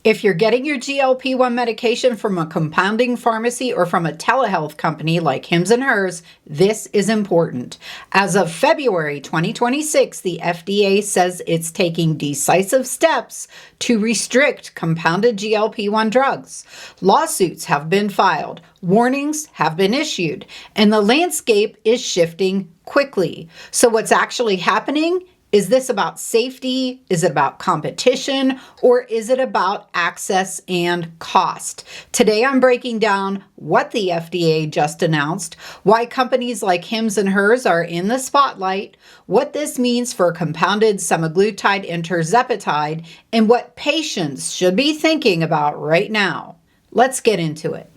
If you're getting your GLP-1 medication from a compounding pharmacy or from a telehealth company like Hims & Hers, this is important. As of February 2026, the FDA says it's taking decisive steps to restrict compounded GLP-1 drugs. Lawsuits have been filed, warnings have been issued, and the landscape is shifting quickly. So what's actually happening? Is this about safety? Is it about competition? Or is it about access and cost? Today, I'm breaking down what the FDA just announced, why companies like Hims & Hers are in the spotlight, what this means for compounded semaglutide and tirzepatide, and what patients should be thinking about right now. Let's get into it.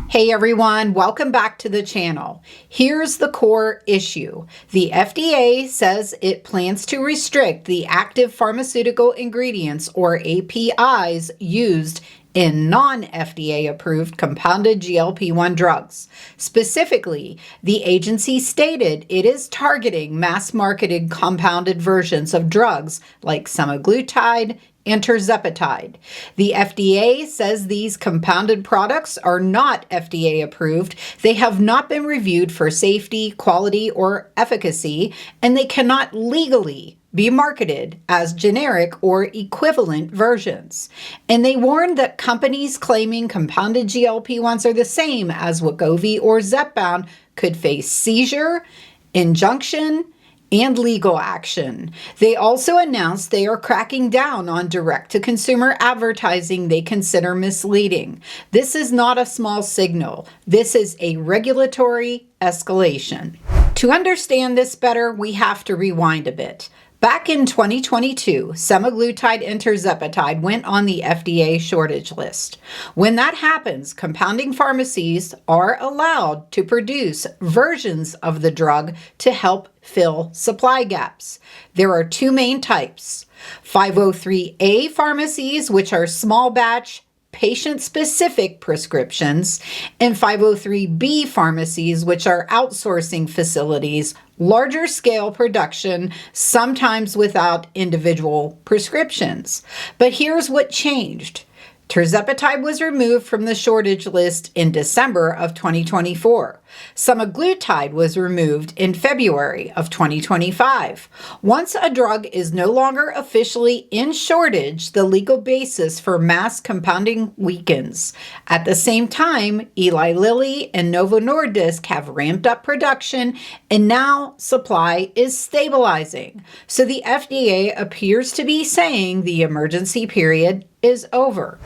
Hey everyone, welcome back to the channel. Here's the core issue. The FDA says it plans to restrict the active pharmaceutical ingredients or APIs used in non-FDA approved compounded GLP-1 drugs. Specifically, the agency stated it is targeting mass-marketed compounded versions of drugs like semaglutide and tirzepatide. The FDA says these compounded products are not FDA approved. They have not been reviewed for safety, quality, or efficacy, and they cannot legally be marketed as generic or equivalent versions. And they warned that companies claiming compounded GLP-1s are the same as Wegovy or Zepbound could face seizure, injunction, and legal action. They also announced they are cracking down on direct-to-consumer advertising they consider misleading. This is not a small signal. This is a regulatory escalation. To understand this better, we have to rewind a bit. Back in 2022, semaglutide and tirzepatide went on the FDA shortage list. When that happens, compounding pharmacies are allowed to produce versions of the drug to help fill supply gaps. There are two main types: 503A pharmacies, which are small batch, patient-specific prescriptions, and 503B pharmacies, which are outsourcing facilities, larger scale production, sometimes without individual prescriptions. But here's what changed. Tirzepatide was removed from the shortage list in December of 2024. Semaglutide was removed in February of 2025. Once a drug is no longer officially in shortage, the legal basis for mass compounding weakens. At the same time, Eli Lilly and Novo Nordisk have ramped up production, and now supply is stabilizing. So the FDA appears to be saying the emergency period is over.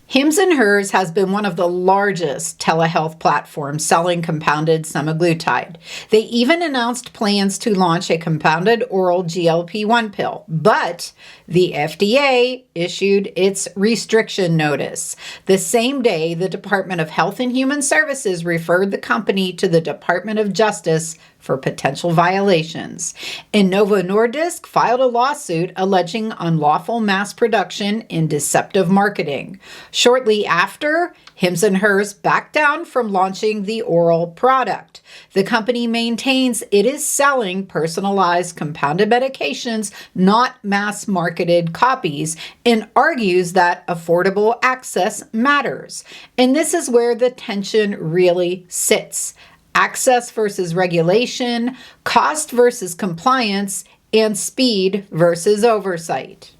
Hims & Hers has been one of the largest telehealth platforms selling compounded semaglutide. They even announced plans to launch a compounded oral GLP-1 pill, but the FDA issued its restriction notice. The same day, the Department of Health and Human Services referred the company to the Department of Justice for potential violations. And Novo Nordisk filed a lawsuit alleging unlawful mass production and deceptive marketing. Shortly after, Hims & Hers backed down from launching the oral product. The company maintains it is selling personalized compounded medications, not mass-marketed copies, and argues that affordable access matters. And this is where the tension really sits. Access versus regulation, cost versus compliance, and speed versus oversight.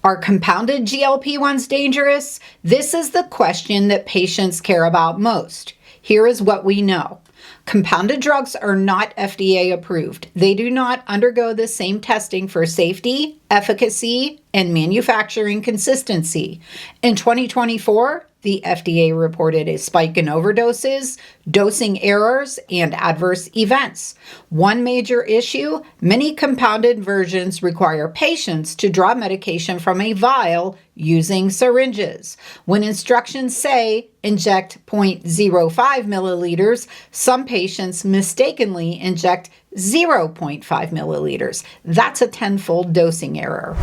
Are compounded GLP-1s dangerous? This is the question that patients care about most. Here is what we know. Compounded drugs are not FDA approved. They do not undergo the same testing for safety, efficacy, and manufacturing consistency. In 2024, the FDA reported a spike in overdoses, dosing errors, and adverse events. One major issue: many compounded versions require patients to draw medication from a vial using syringes. When instructions say inject 0.05 milliliters, some patients mistakenly inject 0.5 milliliters. That's a tenfold dosing error.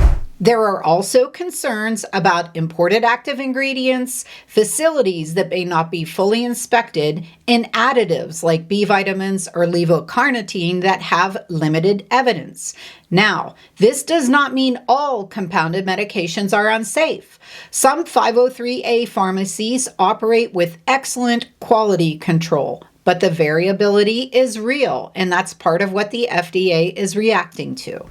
There are also concerns about imported active ingredients, facilities that may not be fully inspected, and additives like B vitamins or levocarnitine that have limited evidence. Now, this does not mean all compounded medications are unsafe. Some 503A pharmacies operate with excellent quality control, but the variability is real, and that's part of what the FDA is reacting to.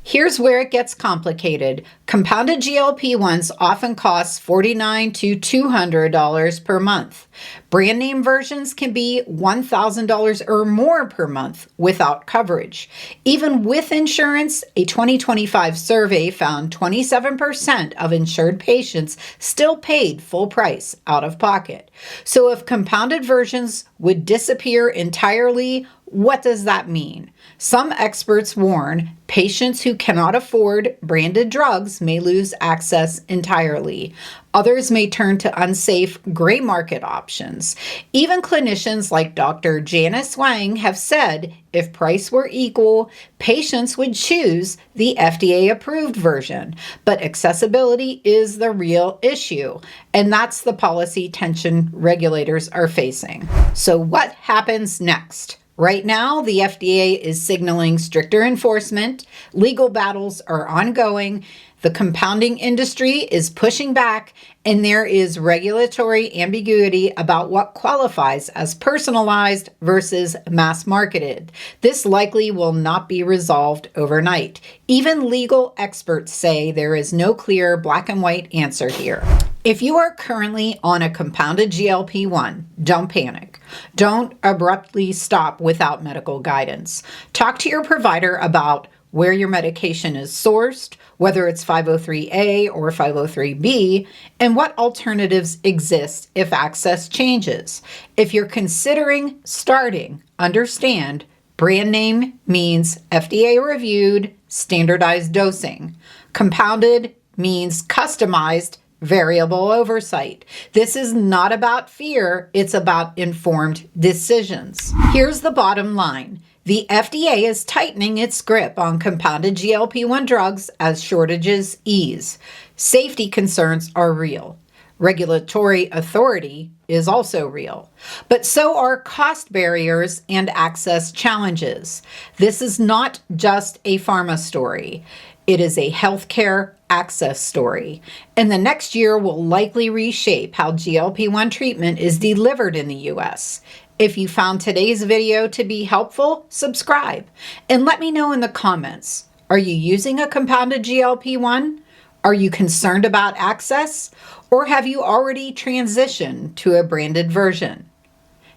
Here's where it gets complicated. Compounded GLP-1s often cost $49 to $200 per month. Brand name versions can be $1,000 or more per month without coverage. Even with insurance, a 2025 survey found 27% of insured patients still paid full price out of pocket. So if compounded versions would disappear entirely, what does that mean? Some experts warn patients who cannot afford branded drugs may lose access entirely. Others may turn to unsafe gray market options. Even clinicians like Dr. Janice Wang have said if price were equal, patients would choose the FDA-approved version. But accessibility is the real issue, and that's the policy tension regulators are facing. So what happens next? Right now, the FDA is signaling stricter enforcement. Legal battles are ongoing. The compounding industry is pushing back, and there is regulatory ambiguity about what qualifies as personalized versus mass marketed. This likely will not be resolved overnight. Even legal experts say there is no clear black and white answer here. If you are currently on a compounded GLP-1, don't panic. Don't abruptly stop without medical guidance. Talk to your provider about where your medication is sourced, whether it's 503A or 503B, and what alternatives exist if access changes. If you're considering starting, understand brand name means FDA reviewed, standardized dosing. Compounded means customized, variable oversight. This is not about fear, it's about informed decisions. Here's the bottom line. The FDA is tightening its grip on compounded GLP-1 drugs as shortages ease. Safety concerns are real. Regulatory authority is also real. But so are cost barriers and access challenges. This is not just a pharma story. It is a healthcare access story. And the next year will likely reshape how GLP-1 treatment is delivered in the US. If you found today's video to be helpful, subscribe and let me know in the comments. Are you using a compounded GLP-1? Are you concerned about access? Or have you already transitioned to a branded version?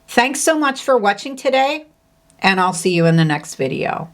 Thanks so much for watching today, and I'll see you in the next video.